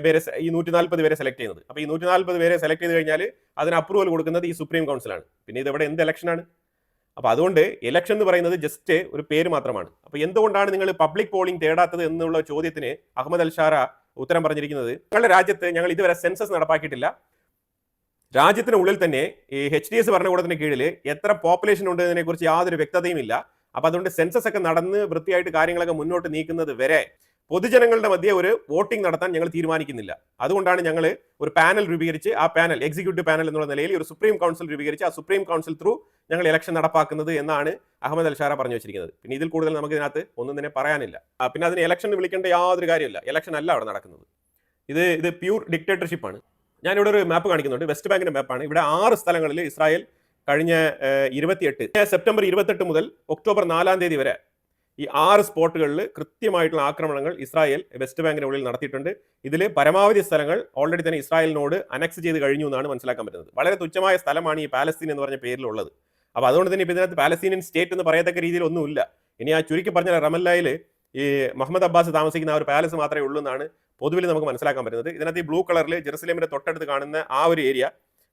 പേരെ സെലക്ട് ചെയ്യുന്നത്. അപ്പോൾ ഈ 140 പേരെ സെലക്ട് ചെയ്ത് കഴിഞ്ഞാൽ അതിന് അപ്രൂവൽ കൊടുക്കുന്നത് ഈ സുപ്രീം കൗൺസിലാണ്. പിന്നെ ഇതെവിടെ എന്ത് ഇലക്ഷനാണ്? അപ്പോൾ അതുകൊണ്ട് ഇലക്ഷൻ എന്ന് പറയുന്നത് ജസ്റ്റ് ഒരു പേര് മാത്രമാണ്. അപ്പോൾ എന്തുകൊണ്ടാണ് നിങ്ങൾ പബ്ലിക് പോളിംഗ് തേടാത്തത് എന്നുള്ള ചോദ്യത്തിന് അഹമ്മദ് അൽഷാറ ഉത്തരം പറഞ്ഞിരിക്കുന്നത്, ഞങ്ങളുടെ രാജ്യത്ത് ഞങ്ങൾ ഇതുവരെ സെൻസസ് നടപ്പാക്കിയിട്ടില്ല. രാജ്യത്തിനുള്ളിൽ തന്നെ ഈ HTS ഭരണകൂടത്തിന് കീഴിൽ എത്ര പോപ്പുലേഷൻ ഉണ്ട് എന്നതിനെക്കുറിച്ച് യാതൊരു വ്യക്തതയും ഇല്ല. അപ്പോൾ അതുകൊണ്ട് സെൻസസ് ഒക്കെ നടന്ന് വൃത്തിയായിട്ട് കാര്യങ്ങളൊക്കെ മുന്നോട്ട് നീക്കുന്നത് വരെ പൊതുജനങ്ങളുടെ മധ്യേ ഒരു വോട്ടിംഗ് നടത്താൻ ഞങ്ങൾ തീരുമാനിക്കുന്നില്ല. അതുകൊണ്ടാണ് ഞങ്ങൾ ഒരു പാനൽ രൂപീകരിച്ച്, ആ പാനൽ എക്സിക്യൂട്ടീവ് പാനൽ എന്നുള്ള നിലയിൽ ഒരു സുപ്രീം കൗൺസിൽ രൂപീകരിച്ച് ആ സുപ്രീം കൗൺസിൽ ത്രൂ ഞങ്ങൾ ഇലക്ഷൻ നടപ്പാക്കുന്നത് എന്നാണ് അഹമ്മദ് അൽഷാറ പറഞ്ഞു വെച്ചിരിക്കുന്നത്. പിന്നെ ഇതിൽ കൂടുതൽ നമുക്ക് ഇതിനകത്ത് ഒന്നും തന്നെ പറയാനില്ല. പിന്നെ അതിന് ഇലക്ഷൻ വിളിക്കേണ്ട യാതൊരു കാര്യമില്ല. ഇലക്ഷൻ അല്ല അവിടെ നടക്കുന്നത്. ഇത് പ്യൂർ ഡിക്റ്റേറ്റർഷിപ്പാണ്. ഞാനിവിടെ ഒരു മാപ്പ് കാണിക്കുന്നുണ്ട്, വെസ്റ്റ് ബാങ്കിന്റെ മാപ്പാണ്. ഇവിടെ 6 സ്ഥലങ്ങളിൽ ഇസ്രായേൽ കഴിഞ്ഞ സെപ്റ്റംബർ 28 മുതൽ ഒക്ടോബർ 4 വരെ ഈ 6 സ്പോട്ടുകളിൽ കൃത്യമായിട്ടുള്ള ആക്രമണങ്ങൾ ഇസ്രായേൽ വെസ്റ്റ് ബാങ്കിന്റെ ഉള്ളിൽ നടത്തിയിട്ടുണ്ട്. ഇതിൽ പരമാവധി സ്ഥലങ്ങൾ ഓൾറെഡി തന്നെ ഇസ്രായേലിനോട് അനക്സ് ചെയ്ത് കഴിഞ്ഞു എന്നാണ് മനസ്സിലാക്കാൻ പറ്റുന്നത്. വളരെ തുച്ഛമായ സ്ഥലമാണ് ഈ പാലസ്തീൻ എന്ന് പറഞ്ഞ പേരിലുള്ളത്. അപ്പോൾ അതുകൊണ്ട് തന്നെ ഇപ്പോൾ ഇതിനകത്ത് പാലസ്തീനിയൻ സ്റ്റേറ്റ് എന്ന് പറയത്തക്ക രീതിയിൽ ഒന്നുമില്ല. ഇനി ആ ചുരുക്കി പറഞ്ഞാൽ റമല്ലയിൽ ഈ മുഹമ്മദ് അബ്ബാസ് താമസിക്കുന്ന ആ ഒരു പാലസ് മാത്രമേ ഉള്ളൂ എന്നാണ് പൊതുവിൽ നമുക്ക് മനസ്സിലാക്കാൻ പറ്റുന്നത്. ഇതിനകത്ത് ഈ ബ്ലൂ കളറിൽ ജെറുസലേമിന്റെ തൊട്ടടുത്ത് കാണുന്ന ആ ഒരു ഏരിയ,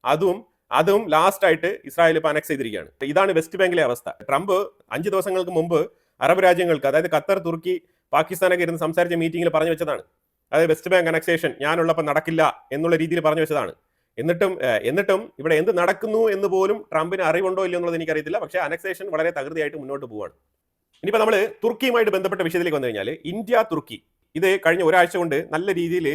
അതും ലാസ്റ്റ് ആയിട്ട് ഇസ്രായേൽ ഇപ്പോൾ അനക്സ് ചെയ്തിരിക്കുകയാണ്. ഇതാണ് വെസ്റ്റ് ബാങ്കിലെ അവസ്ഥ. ട്രംപ് 5 ദിവസങ്ങൾക്ക് മുമ്പ് അറബ് രാജ്യങ്ങൾക്ക്, അതായത് ഖത്തർ, തുർക്കി, പാകിസ്ഥാനൊക്കെ ഇരുന്ന് സംസാരിച്ച മീറ്റിംഗിൽ പറഞ്ഞു വെച്ചതാണ്. അതായത് വെസ്റ്റ് ബാങ്ക് അനക്സേഷൻ ഞാനുള്ളപ്പോൾ നടക്കില്ല എന്നുള്ള രീതിയിൽ പറഞ്ഞു വെച്ചതാണ്. എന്നിട്ടും ഇവിടെ എന്ത് നടക്കുന്നു എന്ന് പോലും ട്രംപിന് അറിവുണ്ടോ ഇല്ലയോ എന്നുള്ളത് എനിക്കറിയത്തില്ല. പക്ഷേ അനക്സേഷൻ വളരെ തകൃതിയായിട്ട് മുന്നോട്ട് പോവുകയാണ്. ഇനിയിപ്പോൾ നമ്മൾ തുർക്കിയുമായിട്ട് ബന്ധപ്പെട്ട വിഷയത്തിലേക്ക് വന്നു കഴിഞ്ഞാൽ, ഇന്ത്യ തുർക്കി ഇത് കഴിഞ്ഞ ഒരാഴ്ച കൊണ്ട് നല്ല രീതിയിൽ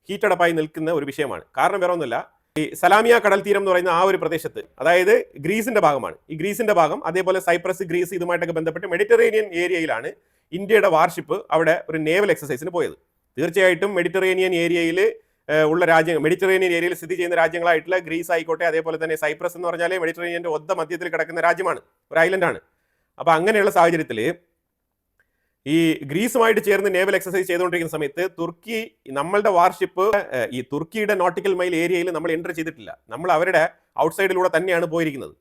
ഹീറ്റഡപ്പായി നിൽക്കുന്ന ഒരു വിഷയമാണ്. കാരണം വേറെ ഒന്നുമില്ല, ഈ സലാമിയ കടൽ തീരം എന്ന് പറയുന്ന ആ ഒരു പ്രദേശത്ത്, അതായത് ഗ്രീസിന്റെ ഭാഗമാണ്. ഈ ഗ്രീസിന്റെ ഭാഗം, അതേപോലെ സൈപ്രസ്, ഗ്രീസ് ഇതുമായിട്ടൊക്കെ ബന്ധപ്പെട്ട് മെഡിറ്ററേനിയൻ ഏരിയയിലാണ് ഇന്ത്യയുടെ വാർഷിപ്പ് അവിടെ ഒരു നേവൽ എക്സസൈസിന് പോയത്. തീർച്ചയായിട്ടും മെഡിറ്ററേനിയൻ ഏരിയയിൽ ഉള്ള രാജ്യങ്ങൾ, മെഡിറ്ററേനിയൻ ഏരിയയിൽ സ്ഥിതി ചെയ്യുന്ന രാജ്യങ്ങളായിട്ടുള്ള ഗ്രീസ് ആയിക്കോട്ടെ, അതേപോലെ തന്നെ സൈപ്രസ് എന്ന് പറഞ്ഞാൽ മെഡിറ്ററേനിയൻ്റെ ഒത്ത മധ്യത്തിൽ കിടക്കുന്ന രാജ്യമാണ്, ഒരു ഐലൻഡാണ്. അപ്പോൾ അങ്ങനെയുള്ള സാഹചര്യത്തിൽ ഈ ഗ്രീസുമായിട്ട് ചേർന്ന് നേവൽ എക്സസൈസ് ചെയ്തുകൊണ്ടിരിക്കുന്ന സമയത്ത് തുർക്കി നമ്മളുടെ വാർഷിപ്പ് ഈ തുർക്കിയുടെ നോട്ടിക്കൽ മൈൽ ഏരിയയിൽ നമ്മൾ എൻ്റർ ചെയ്തിട്ടില്ല. നമ്മൾ അവരുടെ ഔട്ട്സൈഡിലൂടെ തന്നെയാണ് പോയിരിക്കുന്നത്.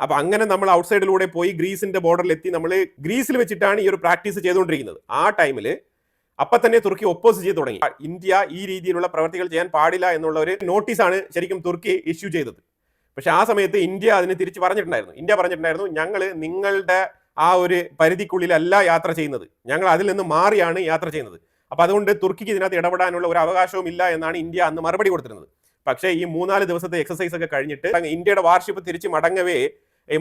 അപ്പോൾ അങ്ങനെ നമ്മൾ ഔട്ട്സൈഡിലൂടെ പോയി ഗ്രീസിന്റെ ബോർഡറിലെത്തി നമ്മൾ ഗ്രീസിൽ വെച്ചിട്ടാണ് ഈ ഒരു പ്രാക്ടീസ് ചെയ്തുകൊണ്ടിരിക്കുന്നത്. ആ ടൈമിൽ അപ്പം തന്നെ തുർക്കി ഒപ്പോസ് ചെയ്ത് തുടങ്ങി. ഇന്ത്യ ഈ രീതിയിലുള്ള പ്രവർത്തികൾ ചെയ്യാൻ പാടില്ല എന്നുള്ള ഒരു നോട്ടീസാണ് ശരിക്കും തുർക്കി ഇഷ്യൂ ചെയ്തത്. പക്ഷെ ആ സമയത്ത് ഇന്ത്യ അതിന് തിരിച്ച് പറഞ്ഞിട്ടുണ്ടായിരുന്നു, ഞങ്ങൾ നിങ്ങളുടെ ആ ഒരു പരിധിക്കുള്ളിലല്ല യാത്ര ചെയ്യുന്നത്, ഞങ്ങൾ അതിൽ നിന്ന് മാറിയാണ് യാത്ര ചെയ്യുന്നത്. അപ്പോൾ അതുകൊണ്ട് തുർക്കിക്ക് ഇതിനകത്ത് ഇടപെടാനുള്ള ഒരു അവകാശവും ഇല്ല എന്നാണ് ഇന്ത്യ അന്ന് മറുപടി കൊടുത്തിരുന്നത്. പക്ഷേ ഈ 3-4 ദിവസത്തെ എക്സസൈസ് ഒക്കെ കഴിഞ്ഞിട്ട് ഇന്ത്യയുടെ വാർഷിപ്പ് തിരിച്ച്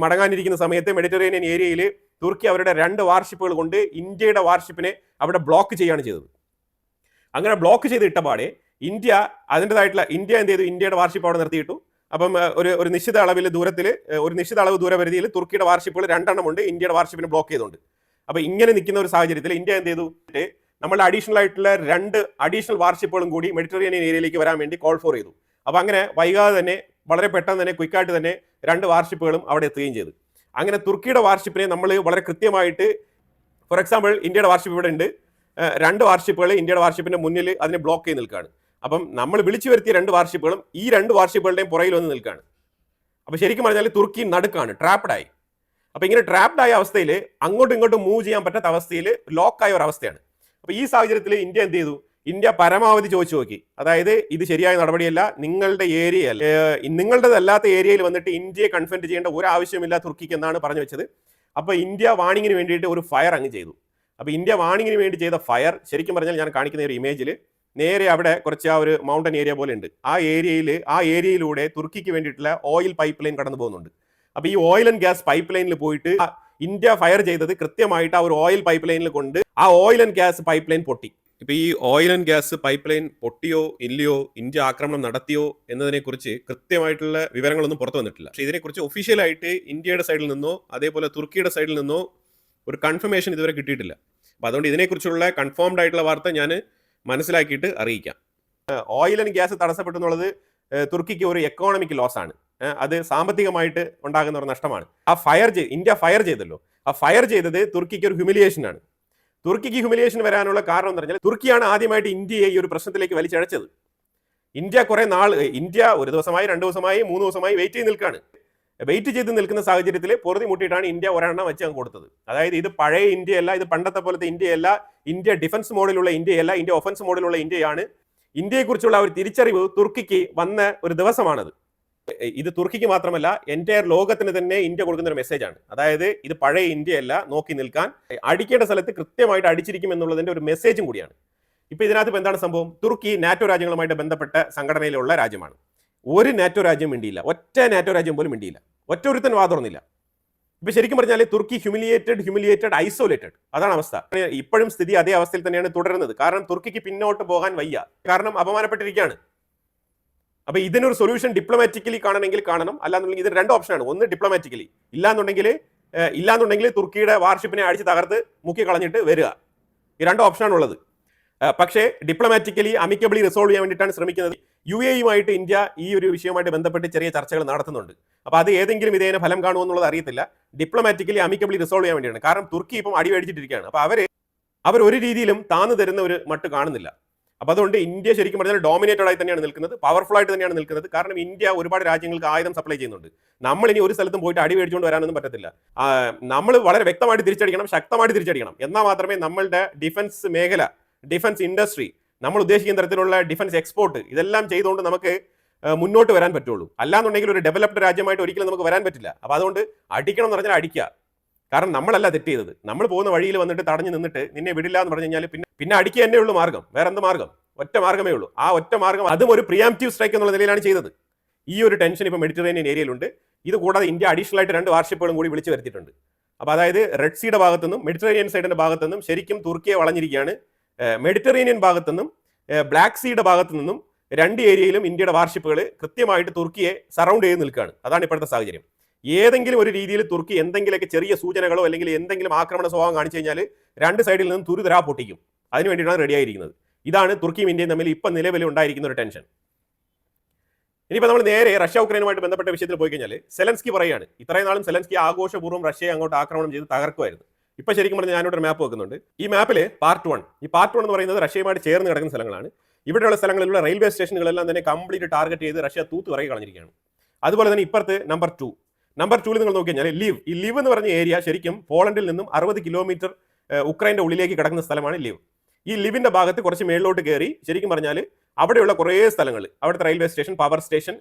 മടങ്ങാനിരിക്കുന്ന സമയത്ത് മെഡിറ്ററേനിയൻ ഏരിയയിൽ തുർക്കി അവരുടെ 2 വാർഷിപ്പുകൾ കൊണ്ട് ഇന്ത്യയുടെ വാർഷിപ്പിനെ അവിടെ ബ്ലോക്ക് ചെയ്യുകയാണ് ചെയ്തത്. അങ്ങനെ ബ്ലോക്ക് ചെയ്ത് ഇട്ടപാടെ ഇന്ത്യ എന്ത് ചെയ്തു, ഇന്ത്യയുടെ വാർഷിപ്പ് അവിടെ നിർത്തിയിട്ടു. അപ്പം ഒരു നിശ്ചിത അളവിൽ ദൂരത്തിൽ, ഒരു നിശ്ചിത അളവ് ദൂരപരിധിയിൽ തുർക്കിയുടെ വാർഷിപ്പുകൾ 2 എണ്ണം ഉണ്ട്, ഇന്ത്യയുടെ വാർഷിപ്പിനെ ബ്ലോക്ക് ചെയ്തുകൊണ്ട്. അപ്പോൾ ഇങ്ങനെ നിൽക്കുന്ന ഒരു സാഹചര്യത്തിൽ ഇന്ത്യ എന്ത് ചെയ്തു, നമ്മൾ അഡീഷണൽ ആയിട്ടുള്ള 2 അഡീഷണൽ വാർഷിപ്പുകളും കൂടി മെഡിറ്ററേനിയൻ ഏരിയയിലേക്ക് വരാൻ വേണ്ടി കോൾ ഫോർ ചെയ്തു. അപ്പോൾ അങ്ങനെ വൈകാതെ തന്നെ, വളരെ പെട്ടെന്ന് തന്നെ, ക്വിക്കായിട്ട് തന്നെ 2 വാർഷിപ്പുകളും അവിടെ എത്തുകയും ചെയ്തു. അങ്ങനെ തുർക്കിയുടെ വാർഷിപ്പിനെ നമ്മൾ വളരെ കൃത്യമായിട്ട്, ഫോർ എക്സാമ്പിൾ ഇന്ത്യയുടെ വാർഷിപ്പ് ഇവിടെ ഉണ്ട്, 2 വാർഷിപ്പുകൾ ഇന്ത്യയുടെ വാർഷിപ്പിന്റെ മുന്നിൽ അതിനെ ബ്ലോക്ക് ചെയ്ത് നിൽക്കുകയാണ്. അപ്പം നമ്മൾ വിളിച്ചു വരുത്തിയ 2 വാർഷിപ്പുകളും ഈ 2 വാർഷിപ്പുകളുടെയും പുറയിൽ വന്ന് നിൽക്കുകയാണ്. അപ്പോൾ ശരിക്കും പറഞ്ഞാൽ തുർക്കി നടുക്കാണ്, ട്രാപ്ഡായി. അപ്പോൾ ഇങ്ങനെ ട്രാപ്ഡായ അവസ്ഥയിൽ അങ്ങോട്ടും ഇങ്ങോട്ടും മൂവ് ചെയ്യാൻ പറ്റാത്ത അവസ്ഥയിൽ ലോക്കായ ഒരു അവസ്ഥയാണ്. അപ്പോൾ ഈ സാഹചര്യത്തിൽ ഇന്ത്യ എന്ത് ചെയ്തു, ഇന്ത്യ പരമാവധി ചോദിച്ചു നോക്കി, അതായത് ഇത് ശരിയായ നടപടിയല്ല, നിങ്ങളുടേതല്ലാത്ത ഏരിയയിൽ വന്നിട്ട് ഇന്ത്യയെ കൺഫ്രണ്ട് ചെയ്യേണ്ട ഒരു ആവശ്യമില്ല തുർക്കിക്ക് എന്നാണ് പറഞ്ഞു വെച്ചത്. അപ്പോൾ ഇന്ത്യ വാണിങ്ങിന് വേണ്ടിയിട്ട് ഒരു ഫയർ അങ്ങ് ചെയ്തു. അപ്പോൾ ഇന്ത്യ വാണിങ്ങിന് വേണ്ടി ചെയ്ത ഫയർ ശരിക്കും പറഞ്ഞാൽ ഞാൻ കാണിക്കുന്ന ഒരു ഇമേജിൽ നേരെ അവിടെ കുറച്ച് ആ ഒരു മൗണ്ടൻ ഏരിയ പോലെ ഉണ്ട്. ആ ഏരിയയിലൂടെ തുർക്കിക്ക് വേണ്ടിയിട്ടുള്ള ഓയിൽ പൈപ്പ് ലൈൻ കടന്നു പോകുന്നുണ്ട്. അപ്പോൾ ഈ ഓയിൽ ആൻഡ് ഗ്യാസ് പൈപ്പ് ലൈനിൽ പോയിട്ട് ഇന്ത്യ ഫയർ ചെയ്തത് കൃത്യമായിട്ട് ആ ഒരു ഓയിൽ പൈപ്പ് ലൈനിൽ കൊണ്ട് ആ oil and gas pipeline പൊട്ടി. ഇപ്പോൾ ഈ oil and gas pipeline പൊട്ടിയോ ഇല്ലയോ, ഇന്ത്യ ആക്രമണം നടത്തിയോ എന്നതിനെക്കുറിച്ച് കൃത്യമായിട്ടുള്ള വിവരങ്ങളൊന്നും പുറത്തു വന്നിട്ടില്ല. പക്ഷേ ഇതിനെക്കുറിച്ച് ഒഫീഷ്യലായിട്ട് ഇന്ത്യയുടെ സൈഡിൽ നിന്നോ അതേപോലെ തുർക്കിയുടെ സൈഡിൽ നിന്നോ ഒരു കൺഫർമേഷൻ ഇതുവരെ കിട്ടിയിട്ടില്ല. അപ്പോൾ അതുകൊണ്ട് ഇതിനെക്കുറിച്ചുള്ള കൺഫേംഡ് ആയിട്ടുള്ള വാർത്ത ഞാൻ മനസ്സിലാക്കിയിട്ട് അറിയിക്കാം. ഓയിൽ ആൻഡ് ഗ്യാസ് തടസ്സപ്പെട്ടു എന്നുള്ളത് തുർക്കിക്ക് ഒരു എക്കോണമിക് ലോസ് ആണ്, അത് സാമ്പത്തികമായിട്ട് ഉണ്ടാകുന്ന ഒരു നഷ്ടമാണ്. ഇന്ത്യ ഫയർ ചെയ്തല്ലോ, ആ ഫയർ ചെയ്തത് തുർക്കിക്ക് ഒരു ഹ്യൂമിലിയേഷനാണ്. തുർക്കിക്ക് ഹ്യൂമിലിയേഷൻ വരാനുള്ള കാരണം എന്ന് പറഞ്ഞാൽ തുർക്കിയാണ് ആദ്യമായിട്ട് ഇന്ത്യയെ ഈ ഒരു പ്രശ്നത്തിലേക്ക് വലിച്ചഴച്ചത്. ഇന്ത്യ ഒരു ദിവസമായി, 2 ദിവസമായി, 3 ദിവസമായി വെയിറ്റ് ചെയ്ത് നിൽക്കുന്ന സാഹചര്യത്തിൽ പൊറുതി മുട്ടിയിട്ടാണ് ഇന്ത്യ ഒരെണ്ണം വെച്ച് അങ്ങ് കൊടുത്തത്. അതായത് ഇത് പഴയ ഇന്ത്യയല്ല, ഇത് പണ്ടത്തെ പോലത്തെ ഇന്ത്യയല്ല, ഇന്ത്യ ഡിഫൻസ് മോഡിലുള്ള ഇന്ത്യയല്ല, ഇന്ത്യ ഒഫൻസ് മോഡിലുള്ള ഇന്ത്യയാണ്. ഇന്ത്യയെക്കുറിച്ചുള്ള ഒരു തിരിച്ചറിവ് തുർക്കിക്ക് വന്ന ഒരു ദിവസമാണത്. ഇത് തുർക്കിക്ക് മാത്രമല്ല, എൻ്റയർ ലോകത്തിന് തന്നെ ഇന്ത്യ കൊടുക്കുന്ന ഒരു മെസ്സേജാണ്. അതായത് ഇത് പഴയ ഇന്ത്യയല്ല, നോക്കി നിൽക്കാൻ, അടിക്കേണ്ട സ്ഥലത്ത് കൃത്യമായിട്ട് അടിച്ചിരിക്കും എന്നുള്ളതിന്റെ ഒരു മെസ്സേജും കൂടിയാണ്. ഇപ്പൊ ഇതിനകത്ത് എന്താണ് സംഭവം, തുർക്കി നാറ്റോ രാജ്യങ്ങളുമായിട്ട് ബന്ധപ്പെട്ട സംഘടനയിലുള്ള രാജ്യമാണ്. ഒരു നാറ്റോ രാജ്യം മിണ്ടിയില്ല, ഒറ്റ നാറ്റോ രാജ്യം പോലും മിണ്ടിയില്ല, ഒറ്റ ഒരുത്തൻ വാതുറന്നില്ല. ഇപ്പൊ ശരിക്കും പറഞ്ഞാൽ തുർക്കി ഹ്യൂമിലിയേറ്റഡ് ഐസോലേറ്റഡ്, അതാണ് അവസ്ഥ. ഇപ്പോഴും സ്ഥിതി അതേ അവസ്ഥയിൽ തന്നെയാണ് തുടരുന്നത്. കാരണം തുർക്കിക്ക് പിന്നോട്ട് പോകാൻ വയ്യ, കാരണം അപമാനപ്പെട്ടിരിക്കുകയാണ്. അപ്പൊ ഇതിനൊരു സൊല്യൂഷൻ ഡിപ്ലോമാറ്റിക്കലി കാണണമെങ്കിൽ കാണണം, അല്ലാന്നുണ്ടെങ്കിൽ ഇതിന് 2 ഓപ്ഷനാണ്. ഒന്ന് ഡിപ്ലോമാറ്റിക്കലി, ഇല്ലാന്നുണ്ടെങ്കിൽ തുർക്കിയുടെ വാർഷിപ്പിനെ അടിച്ച് തകർത്ത് മുക്കി കളഞ്ഞിട്ട് വരിക. ഈ 2 ഓപ്ഷനാണ് ഉള്ളത്. പക്ഷേ ഡിപ്ലോമാറ്റിക്കലി അമിക്കബിളി റിസോൾവ് ചെയ്യാൻ വേണ്ടിയിട്ടാണ് ശ്രമിക്കുന്നത്. UAE-യുമായിട്ട് ഇന്ത്യ ഈ ഒരു വിഷയവുമായിട്ട് ബന്ധപ്പെട്ട് ചെറിയ ചർച്ചകൾ നടത്തുന്നുണ്ട്. അപ്പോൾ അത് ഏതെങ്കിലും ഇതേനെ ഫലം കാണുമെന്നുള്ളത് അറിയത്തില്ല. ഡിപ്ലോമാറ്റിക്കലി അമിക്കബിളി റിസോൾവ് ചെയ്യാൻ വേണ്ടിയാണ്. കാരണം തുർക്കി ഇപ്പം അടിവേടിച്ചിട്ടിരിക്കുകയാണ്. അപ്പോൾ അവർ ഒരു രീതിയിലും താന്നു തരുന്ന ഒരു മട്ട് കാണുന്നില്ല. അപ്പോൾ അതുകൊണ്ട് ഇന്ത്യ ശരിക്കും പറഞ്ഞാൽ ഡോമിനേറ്റഡ് ആയി തന്നെയാണ് നിൽക്കുന്നത്, പവർഫുൾ ആയിട്ട് തന്നെയാണ് നിൽക്കുന്നത്. കാരണം ഇന്ത്യ ഒരുപാട് രാജ്യങ്ങൾക്ക് ആയുധം സപ്ലൈ ചെയ്യുന്നുണ്ട്. നമ്മൾ ഇനി ഒരു സ്ഥലത്തും പോയിട്ട് അടി മേടിച്ചുകൊണ്ട് വരാനൊന്നും പറ്റത്തില്ല. നമ്മൾ വളരെ വ്യക്തമായിട്ട് തിരിച്ചടിക്കണം, ശക്തമായിട്ട് തിരിച്ചടിക്കണം. എന്നാൽ മാത്രമേ നമ്മളുടെ ഡിഫൻസ് മേഖല, ഡിഫൻസ് ഇൻഡസ്ട്രി, നമ്മൾ ഉദ്ദേശിക്കുന്ന തരത്തിലുള്ള ഡിഫൻസ് എക്സ്പോർട്ട്, ഇതെല്ലാം ചെയ്തുകൊണ്ട് നമുക്ക് മുന്നോട്ട് വരാൻ പറ്റുള്ളൂ. അല്ലാന്നുണ്ടെങ്കിൽ ഒരു ഡെവലപ്ഡ് രാജ്യമായിട്ട് ഒരിക്കലും നമുക്ക് വരാൻ പറ്റില്ല. അപ്പോൾ അതുകൊണ്ട് അടിക്കണം എന്ന് പറഞ്ഞാൽ അടിക്കുക. കാരണം നമ്മളല്ല തെറ്റ് ചെയ്തത്. നമ്മൾ പോകുന്ന വഴിയിൽ വന്നിട്ട് തടഞ്ഞു നിന്നിട്ട് നിന്നെ വിടില്ല എന്ന് പറഞ്ഞു കഴിഞ്ഞാൽ പിന്നെ അടിക്കുക തന്നെ ഉള്ളൂ മാർഗം. വേറെ എന്ത് മാർഗം? ഒറ്റ മാർഗമേ ഉള്ളൂ. ആ ഒറ്റ മാർഗം, അതും ഒരു പ്രിയാംപ്റ്റീവ് സ്ട്രൈക്ക് എന്നുള്ള നിലയിലാണ് ചെയ്തത്. ഈ ഒരു ടെൻഷൻ ഇപ്പോൾ മെഡിറ്ററേനിയൻ ഏരിയയിലുണ്ട്. ഇത് കൂടാതെ ഇന്ത്യ അഡീഷണൽ ആയിട്ട് 2 വാർഷിപ്പുകളും കൂടി വിളിച്ചു വരുത്തിയിട്ടുണ്ട്. അപ്പോൾ അതായത് റെഡ് സീയുടെ ഭാഗത്തുനിന്നും മെഡിറ്ററേനിയൻ സൈഡിന്റെ ഭാഗത്തുനിന്നും ശരിക്കും തുർക്കിയെ വളഞ്ഞിരിക്കുകയാണ്. മെഡിറ്ററേനിയൻ ഭാഗത്തുനിന്നും ബ്ലാക്ക് സീയുടെ ഭാഗത്തു നിന്നും 2 ഏരിയയിലും ഇന്ത്യയുടെ വാർഷിപ്പുകൾ കൃത്യമായിട്ട് തുർക്കിയെ സറൗണ്ട് ചെയ്ത് നിൽക്കുകയാണ്. അതാണ് ഇപ്പോഴത്തെ സാഹചര്യം. ഏതെങ്കിലും ഒരു രീതിയിൽ തുർക്കി എന്തെങ്കിലുമൊക്കെ ചെറിയ സൂചനകളോ അല്ലെങ്കിൽ എന്തെങ്കിലും ആക്രമണ സ്വഭാവം കാണിച്ചു കഴിഞ്ഞാൽ 2 സൈഡിൽ നിന്നും തുരുതരാ പൊട്ടിക്കും. അതിന് വേണ്ടിയിട്ടാണ് റെഡി ആയിരിക്കുന്നത്. ഇതാണ് തുർക്കിയും ഇന്ത്യയും തമ്മിൽ ഇപ്പം നിലവിൽ ഉണ്ടായിരിക്കുന്ന ഒരു ടെൻഷൻ. ഇനിയിപ്പോൾ നമ്മൾ നേരെ റഷ്യ ഉക്രൈനുമായിട്ട് ബന്ധപ്പെട്ട വിഷയത്തിൽ പോയി കഴിഞ്ഞാൽ സെലൻസ്കി പറയുകയാണ്, ഇത്രയും നാളും സെലൻസ്കി ആഘോഷപൂർവ്വം റഷ്യയെ അങ്ങോട്ട് ആക്രമണം ചെയ്ത് തകർക്കുമായിരുന്നു. ഇപ്പൊ ശരിക്കും പറഞ്ഞാൽ ഞാനിവിടെ ഒരു മാപ്പ് വെക്കുന്നുണ്ട്. ഈ മാപ്പിൽ പാർട്ട് 1, ഈ പാർട്ട് 1 എന്ന് പറയുന്നത് റഷ്യയുമായിട്ട് ചേർന്ന് കിടക്കുന്ന സ്ഥലങ്ങളാണ്. ഇവിടെയുള്ള സ്ഥലങ്ങളിലുള്ള റെയിൽവേ സ്റ്റേഷനുകളെല്ലാം തന്നെ കംപ്ലീറ്റ് ടാർഗറ്റ് ചെയ്ത് റഷ്യ തൂത്ത് വിറകി കളഞ്ഞിരിക്കുകയാണ്. അതുപോലെ തന്നെ ഇപ്പുറത്ത് നമ്പർ 2 നിങ്ങൾ നോക്കി കഴിഞ്ഞാൽ ലിവ്, ഈ ലിവ് എന്ന് പറഞ്ഞ ഏരിയ ശരിക്കും പോളണ്ടിൽ നിന്നും 60 കിലോമീറ്റർ ഉക്രൈൻ്റെ ഉള്ളിലേക്ക് കിടക്കുന്ന സ്ഥലമാണ് ലിവ്. ഈ ലിവിന്റെ ഭാഗത്ത് കുറച്ച് മേളിലോട്ട് കയറി ശരിക്കും പറഞ്ഞാൽ അവിടെയുള്ള കുറേ സ്ഥലങ്ങൾ, അവിടുത്തെ റെയിൽവേ സ്റ്റേഷൻ, പവർ സ്റ്റേഷൻ,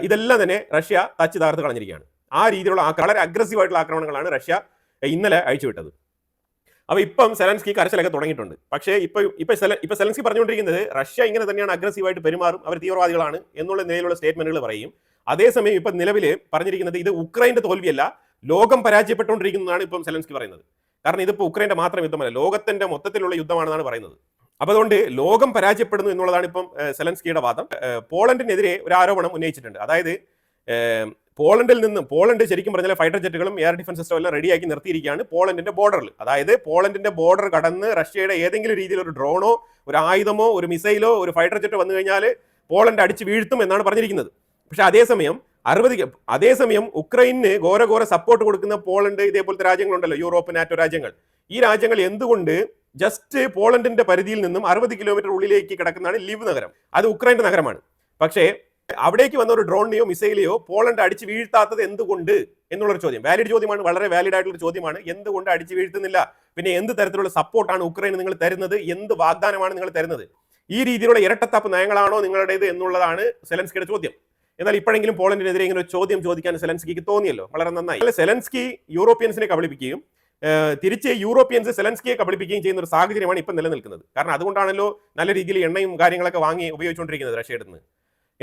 ഇതെല്ലാം തന്നെ റഷ്യ തച്ച് താർത്ത് കളഞ്ഞിരിക്കുകയാണ്. ആ രീതിയിലുള്ള വളരെ അഗ്രസീവ് ആയിട്ടുള്ള ആക്രമണങ്ങളാണ് റഷ്യ ഇന്നലെ അഴിച്ചുവിട്ടത്. അപ്പോൾ ഇപ്പം സെലൻസ്കി കരച്ചിലൊക്കെ തുടങ്ങിയിട്ടുണ്ട്. പക്ഷേ ഇപ്പൊ സെലൻസ്കി പറഞ്ഞുകൊണ്ടിരിക്കുന്നത് റഷ്യ ഇങ്ങനെ തന്നെയാണ് അഗ്രസീവായിട്ട് പെരുമാറും, അവർ തീവ്രവാദികളാണ് എന്നുള്ള നിലയിലുള്ള സ്റ്റേറ്റ്മെന്റുകൾ പറയും. അതേസമയം ഇപ്പം നിലവിൽ പറഞ്ഞിരിക്കുന്നത് ഇത് ഉക്രൈന്റെ തോൽവിയല്ല, ലോകം പരാജയപ്പെട്ടുകൊണ്ടിരിക്കുന്നതാണ് ഇപ്പം സെലൻസ്കി പറയുന്നത്. കാരണം ഇതിപ്പോൾ ഉക്രൈന്റെ മാത്രം യുദ്ധമല്ല, ലോകത്തിന്റെ മൊത്തത്തിലുള്ള യുദ്ധമാണെന്നാണ് പറയുന്നത്. അപ്പോൾ അതുകൊണ്ട് ലോകം പരാജയപ്പെടുന്നു എന്നുള്ളതാണ് ഇപ്പം സെലൻസ്കിയുടെ വാദം. പോളണ്ടിനെതിരെ ഒരു ആരോപണം ഉന്നയിച്ചിട്ടുണ്ട്. അതായത് പോളണ്ട് ശരിക്കും പറഞ്ഞാൽ ഫൈറ്റർ ജെറ്റുകളും എയർ ഡിഫൻസ് സിസ്റ്റം എല്ലാം റെഡിയാക്കി നിർത്തിയിരിക്കുകയാണ് പോളണ്ടിന്റെ ബോർഡറിൽ. അതായത് പോളണ്ടിന്റെ ബോർഡർ കടന്ന് റഷ്യയുടെ ഏതെങ്കിലും രീതിയിൽ ഒരു ഡ്രോണോ, ഒരു ആയുധമോ, ഒരു മിസൈലോ, ഒരു ഫൈറ്റർ ജെറ്റോ വന്നു കഴിഞ്ഞാൽ പോളണ്ട് അടിച്ച് വീഴ്ത്തും എന്നാണ് പറഞ്ഞിരിക്കുന്നത്. പക്ഷെ അതേസമയം ഉക്രൈന് ഘോര സപ്പോർട്ട് കൊടുക്കുന്ന പോളണ്ട്, ഇതേപോലത്തെ രാജ്യങ്ങളുണ്ടല്ലോ, യൂറോപ്പ്, നാറ്റോ രാജ്യങ്ങൾ, ഈ രാജ്യങ്ങൾ എന്തുകൊണ്ട് ജസ്റ്റ് പോളണ്ടിന്റെ പരിധിയിൽ നിന്നും 60 കിലോമീറ്റർ ഉള്ളിലേക്ക് കിടക്കുന്നതാണ് ലിവ് നഗരം, അത് ഉക്രൈന്റെ നഗരമാണ്. പക്ഷേ അവിടേക്ക് വന്ന ഒരു ഡ്രോണിനെയോ മിസൈലിയോ പോളണ്ട് അടിച്ച് വീഴ്ത്താത്തത് എന്തുകൊണ്ട് എന്നുള്ളൊരു ചോദ്യം, വാലിഡ് ചോദ്യമാണ്, വളരെ വാലിഡ് ആയിട്ടുള്ള ചോദ്യമാണ്. എന്തുകൊണ്ട് അടിച്ച് വീഴ്ത്തുന്നില്ല? പിന്നെ എന്ത് തരത്തിലുള്ള സപ്പോർട്ടാണ് ഉക്രൈന് നിങ്ങൾ തരുന്നത്? എന്ത് വാഗ്ദാനമാണ് നിങ്ങൾ തരുന്നത്? ഈ രീതിയിലുള്ള ഇരട്ടത്താപ്പ് നയങ്ങളാണോ നിങ്ങളുടേത് എന്നുള്ളതാണ് സെലൻസ്കിയുടെ ചോദ്യം. എന്നാൽ ഇപ്പോഴെങ്കിലും പോളണ്ടിനെതിരെ ഇങ്ങനെ ഒരു ചോദ്യം ചോദിക്കാൻ സെലൻസ്കിക്ക് തോന്നിയല്ലോ, വളരെ നന്നായി. സെലൻസ്കി യൂറോപ്യൻസിനെ കബളിപ്പിക്കുകയും തിരിച്ച് യൂറോപ്യൻസ് സെലൻസ്കിയെ കബളിപ്പിക്കുകയും ചെയ്യുന്ന ഒരു സാഹചര്യമാണ് ഇപ്പം നിലനിൽക്കുന്നത്. കാരണം അതുകൊണ്ടാണല്ലോ നല്ല രീതിയിൽ എണ്ണയും കാര്യങ്ങളൊക്കെ വാങ്ങി ഉപയോഗിച്ചുകൊണ്ടിരിക്കുന്നത് റഷ്യയുടെ നിന്ന്,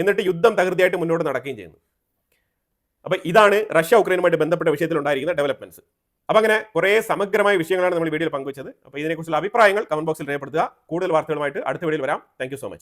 എന്നിട്ട് യുദ്ധം തകൃതിയായിട്ട് മുന്നോട്ട് നടക്കുകയും ചെയ്യുന്നു. അപ്പോൾ ഇതാണ് റഷ്യ ഉക്രൈനുമായിട്ട് ബന്ധപ്പെട്ട വിഷയത്തിൽ ഉണ്ടായിരിക്കുന്ന ഡെവലപ്മെന്റ്സ്. അപ്പോൾ അങ്ങനെ കുറേ സമഗ്രമായ വിഷയങ്ങളാണ് നമ്മൾ ഈ വീഡിയോയിൽ പങ്കുവച്ചത്. അപ്പോൾ ഇതിനെക്കുറിച്ചുള്ള അഭിപ്രായങ്ങൾ കമന്റ് ബോക്സിൽ രേഖപ്പെടുത്തുക. കൂടുതൽ വാർത്തകളുമായിട്ട് അടുത്ത വീഡിയോയിൽ വരാം. Thank you so much.